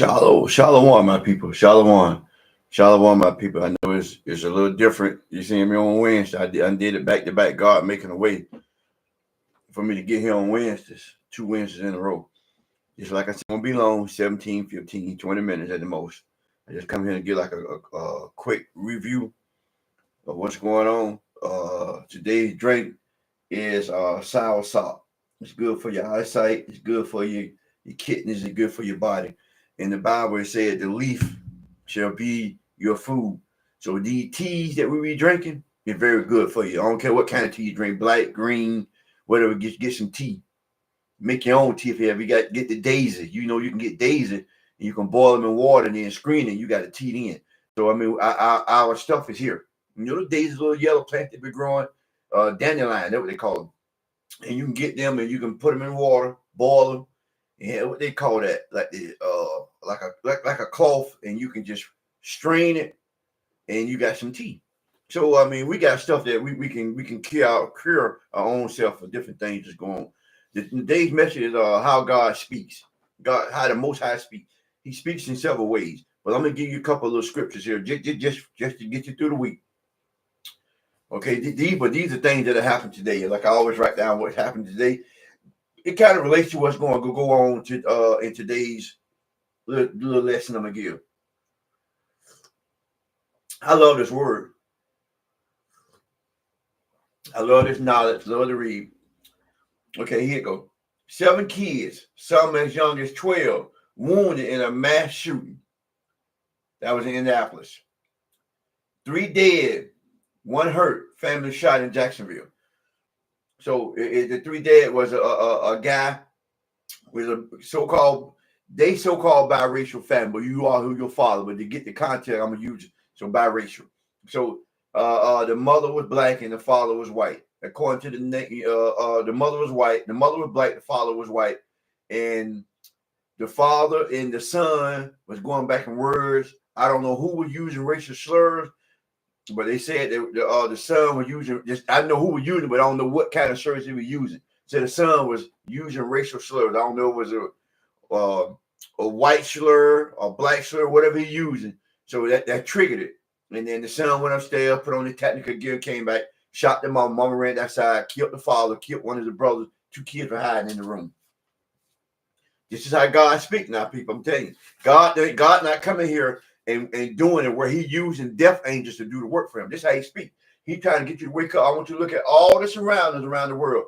Shalom, my people. Shalom, my people. I know it's a little different. You see me on Wednesday. I did it back to back. God making a way for me to get here on Wednesdays, 2 Wednesdays in a row. Just like I said, it won't be long, 17, 15, 20 minutes at the most. I just come here and get like a quick review of what's going on. Today's drink is sour salt. It's good for your eyesight. It's good for your kidneys. It's good for your body. In the Bible, it said the leaf shall be your food. So these teas that we be drinking is very good for you. I don't care what kind of tea you drink, black, green, whatever. Get some tea. Make your own tea if you ever get the daisy. You know you can get daisy and you can boil them in water and then screen it. You got a tea in. So I mean, our stuff is here. You know the daisies, little yellow plant that be growing, dandelion. That's what they call them. And you can get them and you can put them in water, boil them. Yeah, what they call that, like a cloth, and you can just strain it, and you got some tea. So I mean, we got stuff that we can cure our own self for different things that's going on. Today's message is how God speaks, how the Most High speaks. He speaks in several ways. But I'm gonna give you a couple of little scriptures here, just to get you through the week. Okay, these are things that have happened today. Like I always write down what happened today. It kind of relates to what's going to go on in today's little lesson I'm going to give. I love this word. I love this knowledge. Love to read. Okay, here you go. 7 kids, some as young as 12, wounded in a mass shooting. That was in Indianapolis. 3 dead, 1 hurt. Family shot in Jacksonville. So the 3 dead was a guy with a so-called biracial family. But you are who your father. But to get the context, I'm gonna use it. So biracial. So the mother was black and the father was white. According to the mother was white, the mother was black, the father was white, and the father and the son was going back in words. I don't know who was using racial slurs. But they said that the son was using I know who was using it, but I don't know what kind of slurs he was using. So the son was using racial slurs. I don't know if it was a white slur or black slur, whatever he using. So that triggered it. And then the son went upstairs, put on the technical gear, came back, shot the mama. Mama ran outside, killed the father, killed one of the brothers. 2 kids were hiding in the room. This is how God speaks now, people. I'm telling you. God not coming here and doing it where he using death angels to do the work for him. This is how he speaks. He trying to get you to wake up. I want you to look at all the surroundings around the world.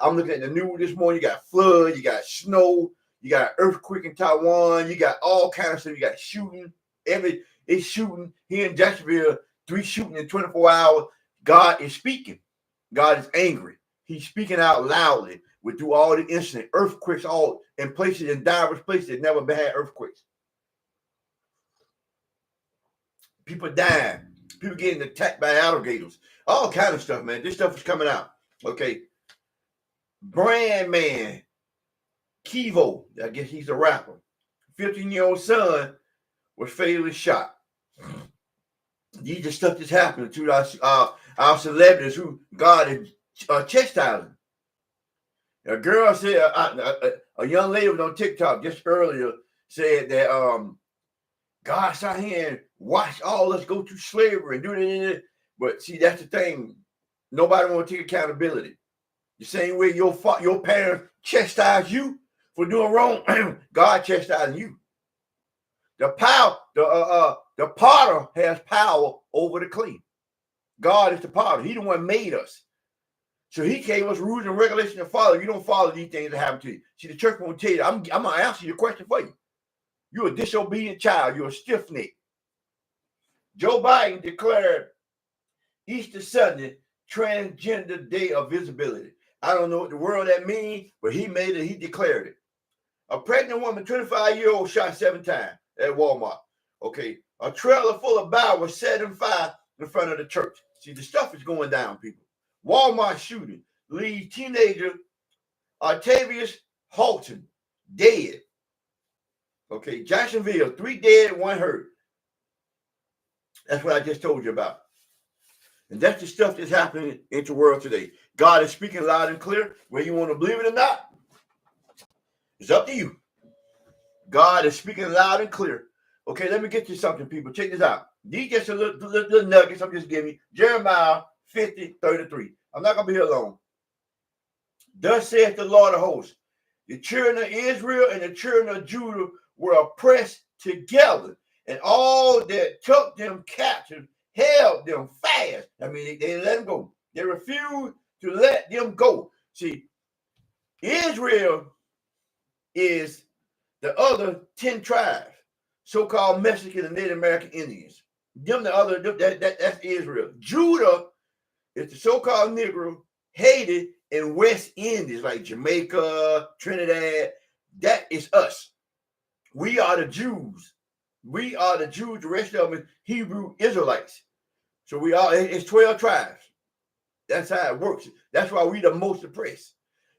I'm looking at the news this morning. You got flood, you got snow, you got earthquake in Taiwan, you got all kinds of stuff. You got shooting. It's shooting here in Jacksonville, 3 shooting in 24 hours. God is speaking. God is angry. He's speaking out loudly through all the incidents, earthquakes, all in diverse places that never had earthquakes. People dying, people getting attacked by alligators, all kind of stuff, man. This stuff is coming out. Okay. Brand man, Kivo, I guess he's a rapper. 15-year-old son was fatally shot. These are stuff that's happening to our celebrities who God is chastising. A girl said, a young lady was on TikTok just earlier said that God's out here and watch all us go through slavery and do that. But see, that's the thing. Nobody want to take accountability. The same way your parents chastise you for doing wrong, God chastising you. The potter has power over the clay. God is the potter. He the one made us. So he gave us rules and regulations to follow. You don't follow these things that happen to you. See, the church won't tell you. I'm going to answer your question for you. You're a disobedient child. You're a stiff neck. Joe Biden declared Easter Sunday Transgender Day of Visibility. I don't know what the world that means, but he made it. He declared it. A pregnant woman, 25-year-old, shot 7 times at Walmart. Okay. A trailer full of bowels was set on fire in front of the church. See, the stuff is going down, people. Walmart shooting leaves teenager Artavius Halton dead. Okay, Jacksonville, 3 dead, 1 hurt. That's what I just told you about. And that's the stuff that's happening in the world today. God is speaking loud and clear. Whether you want to believe it or not, it's up to you. God is speaking loud and clear. Okay, let me get you something, people. Check this out. These just a little nuggets I'm just giving you. Jeremiah 50:33. I'm not going to be here long. Thus saith the Lord of hosts, the children of Israel and the children of Judah were oppressed together, and all that took them captive held them fast. I mean, they let them go. They refused to let them go. See, Israel is the other 10 tribes, so-called Mexican and Native American Indians. That's Israel. Judah is the so-called Negro, Haiti, and West Indies, like Jamaica, Trinidad. That is us. We are the Jews. We are the Jews. The rest of them is Hebrew Israelites. So we are, it's 12 tribes. That's how it works. That's why we the most oppressed.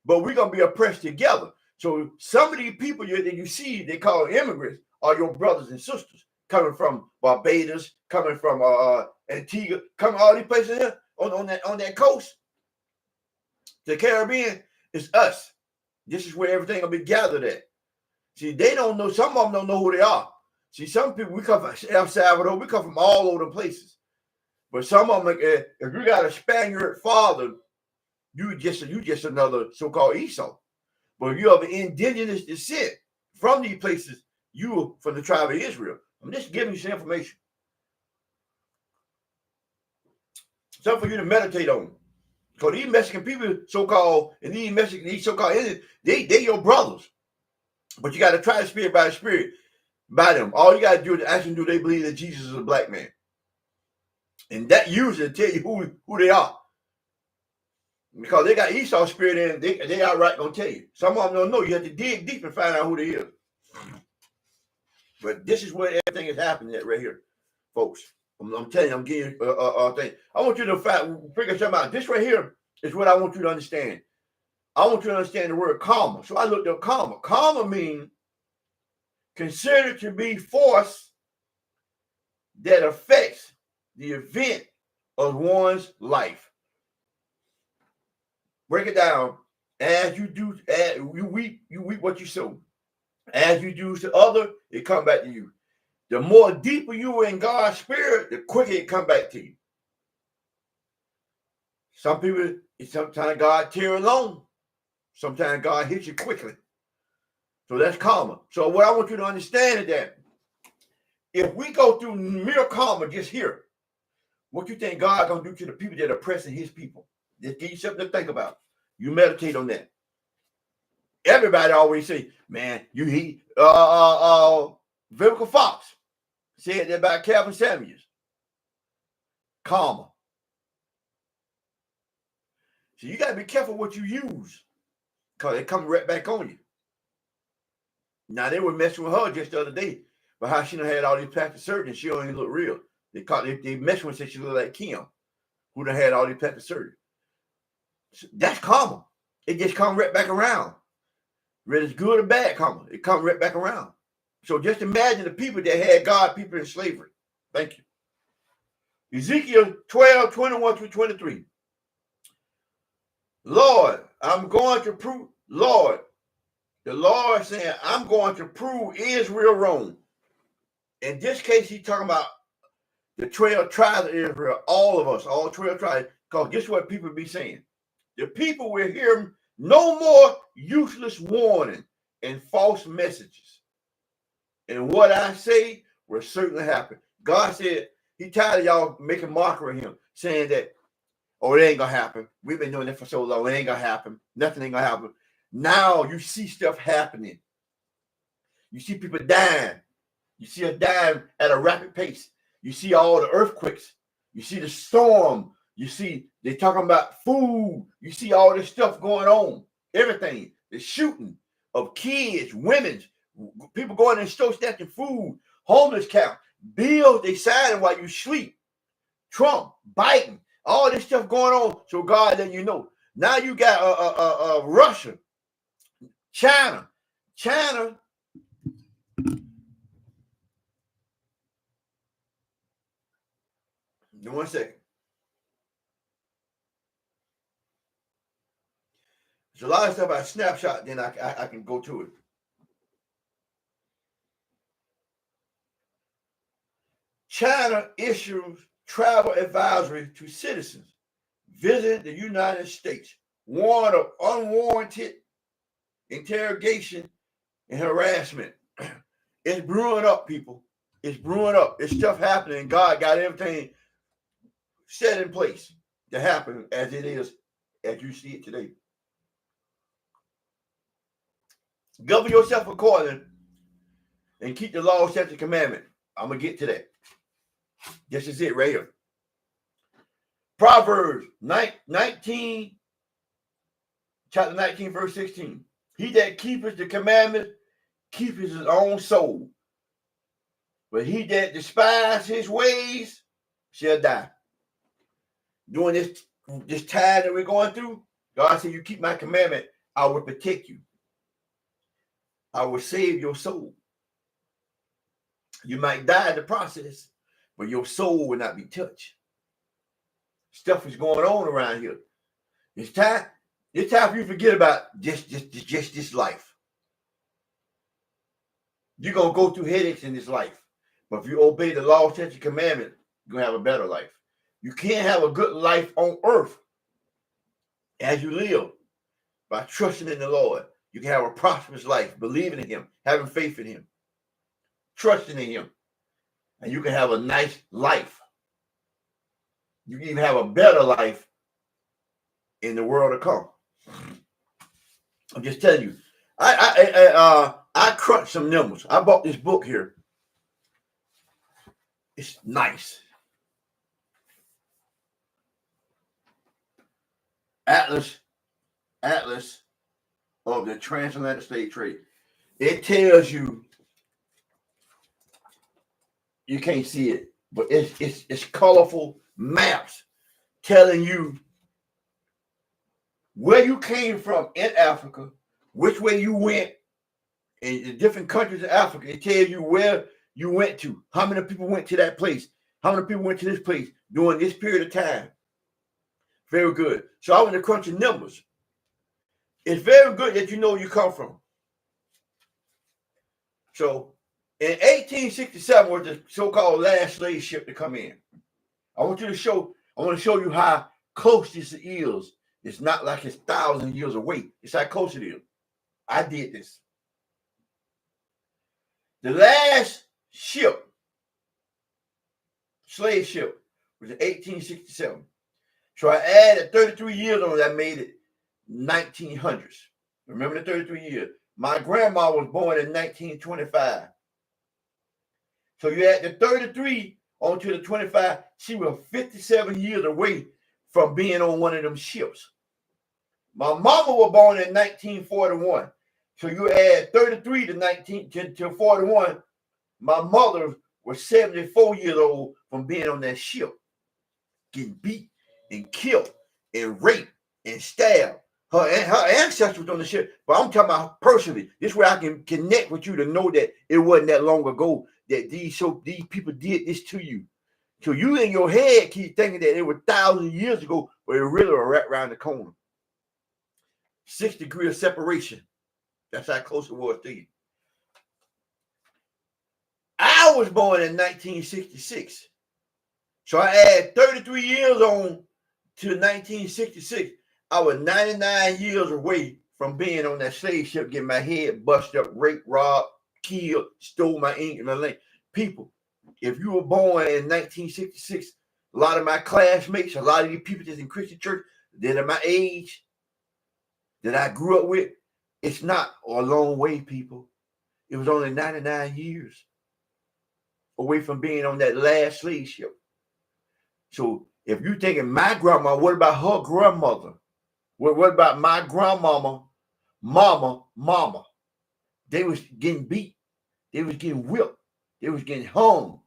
But we're going to be oppressed together. So some of these people that you see, they call immigrants, are your brothers and sisters coming from Barbados, coming from Antigua, coming all these places here on that coast. The Caribbean is us. This is where everything will be gathered at. See, they don't know. Some of them don't know who they are. See, some people, we come from El Salvador. We come from all over the places. But some of them, if you got a Spaniard father, you just another so-called Esau. But if you have an indigenous descent from these places, you are from the tribe of Israel. I'm just giving you some information. Something for you to meditate on. Because these Mexican people, so-called, and these so-called Indians, they your brothers. But you got to try the spirit by the spirit by them. All you got to do is ask them, do they believe that Jesus is a black man? And that usually tell you who they are. Because they got Esau spirit in, they outright gonna tell you. Some of them don't know. You have to dig deep and find out who they is. But this is where everything is happening at right here, folks. I'm telling you, I'm giving you a thing. I want you to figure something out. This right here is what I want you to understand. I want you to understand the word karma. So I looked up karma. Karma means considered to be force that affects the event of one's life. Break it down. As you do, you reap what you sow. As you do to other, it come back to you. The more deeper you are in God's spirit, the quicker it come back to you. Some people, sometimes God tear along. Sometimes God hits you quickly. So that's karma. So what I want you to understand is that if we go through mere karma just here, what you think God gonna do to the people that are oppressing his people? Just give you something to think about. You meditate on that. Everybody always say, man, you he Vivica Fox said that about Calvin Samuels. Karma. So you gotta be careful what you use, because it come right back on you. Now they were messing with her just the other day, but how she done had all these plastic surgery and she don't even look real. They messed with her, said she looked like Kim, who done had all these plastic surgery. So that's karma. It just come right back around. Whether it's good or bad karma, it comes right back around. So just imagine the people that had God people in slavery. Thank you. Ezekiel 12:21-23. Lord, I'm going to prove, Lord, the Lord saying, I'm going to prove Israel wrong. In this case, he's talking about the 12 tribes of Israel, all of us, all 12 tribes, because guess what people be saying? The people will hear no more useless warning and false messages. And what I say will certainly happen. God said he tired of y'all making mockery of him, saying that, oh, it ain't gonna happen. We've been doing it for so long, it ain't gonna happen. Nothing ain't gonna happen. Now you see stuff happening. You see people dying. You see us dying at a rapid pace. You see all the earthquakes. You see the storm. You see they talking about food. You see all this stuff going on. Everything. The shooting of kids, women, people going in stores snatching food, homeless camp, bills they signing while you sleep. Trump, Biden, all this stuff going on. So God letting you know. Now you got Russia, China. One second. There's a lot of stuff I snapshot, then I can go to it. China issues travel advisory to citizens visiting the United States, warned of unwarranted interrogation and harassment. It's brewing up, people. It's brewing up. It's stuff happening. God got everything set in place to happen as it is, as you see it today. Govern yourself accordingly and keep the law, statutes, and commandment. I'm going to get to that. This is it right here. Proverbs 19, chapter 19, verse 16. He that keepeth the commandment keepeth his own soul. But he that despises his ways shall die. During this time that we're going through, God said, you keep my commandment, I will protect you. I will save your soul. You might die in the process, but your soul will not be touched. Stuff is going on around here. It's time for you to forget about just this life. You're going to go through headaches in this life. But if you obey the law, statutes, and commandment, you're going to have a better life. You can't have a good life on earth as you live by trusting in the Lord. You can have a prosperous life, believing in him, having faith in him, trusting in him. And you can have a nice life. You can even have a better life in the world to come. I'm just telling you. I crunched some numbers. I bought this book here. It's nice. Atlas of the transatlantic slave trade. It tells you, you can't see it, but it's colorful maps telling you where you came from in Africa, which way you went in the different countries of Africa. It tells you where you went to, how many people went to that place, how many people went to this place during this period of time. Very good. So I want to crunch the numbers. It's very good that you know where you come from. So in 1867 was the so-called last slave ship to come in. I want to show you how close this is. It's not like it's 1,000 years away. It's how close it is. I did this. The last ship, slave ship, was in 1867. So I added 33 years on that, made it 1900s. Remember the 33 years. My grandma was born in 1925. So you add the 33 onto the 25, she was 57 years away from being on one of them ships. My mama was born in 1941. So you add 33 to 41. My mother was 74 years old from being on that ship, getting beat and killed and raped and stabbed. Her ancestors was on the ship, but I'm talking about personally. This is where I can connect with you to know that it wasn't that long ago that these people did this to you. So you in your head keep thinking that it was 1,000 years ago, but it really was right around the corner. 6 degrees of separation. That's how close it was to you. I was born in 1966. So I add 33 years on to 1966. I was 99 years away from being on that slave ship, getting my head busted up, raped, robbed, killed, stole my ink and my land. People, if you were born in 1966, a lot of my classmates, a lot of these people that's in Christian church, that are my age, that I grew up with, it's not a long way, people. It was only 99 years away from being on that last slave ship. So if you're thinking my grandma, what about her grandmother? What about my grandmama, mama? They was getting beat. They was getting whipped. They was getting hung.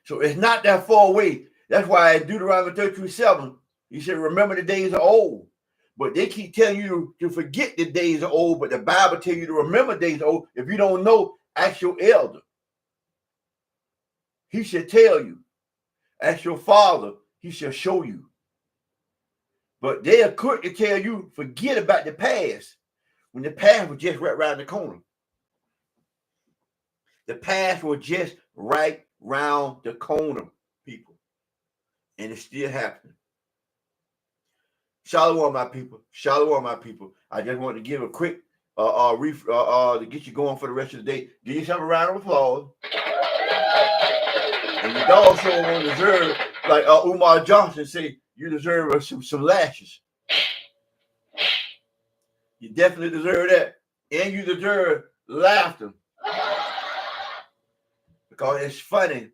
So it's not that far away. That's why in Deuteronomy 32:7, he said, remember the days are old. But they keep telling you to forget the days are old, but the Bible tells you to remember days are old. If you don't know, ask your elder. He should tell you. Ask your father. He shall show you. But they are quick to tell you, forget about the past, when the past was just right around the corner. The past was just right round the corner, people. And it's still happening. Shalom, my people. Shalom, my people. I just want to give a quick to get you going for the rest of the day. Give yourself a round of applause. And you also want to deserve, like Umar Johnson say, you deserve some lashes. You definitely deserve that. And you deserve laughter. Because it's funny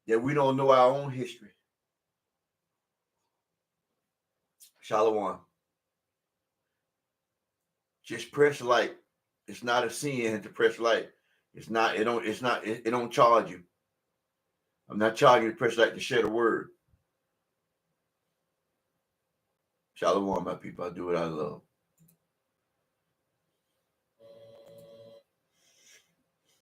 that we don't know our own history. Shalom. Just press like. It's not a sin to press like. It don't charge you. I'm not charging you to press like to share the word. Shalom, my people. I do what I love.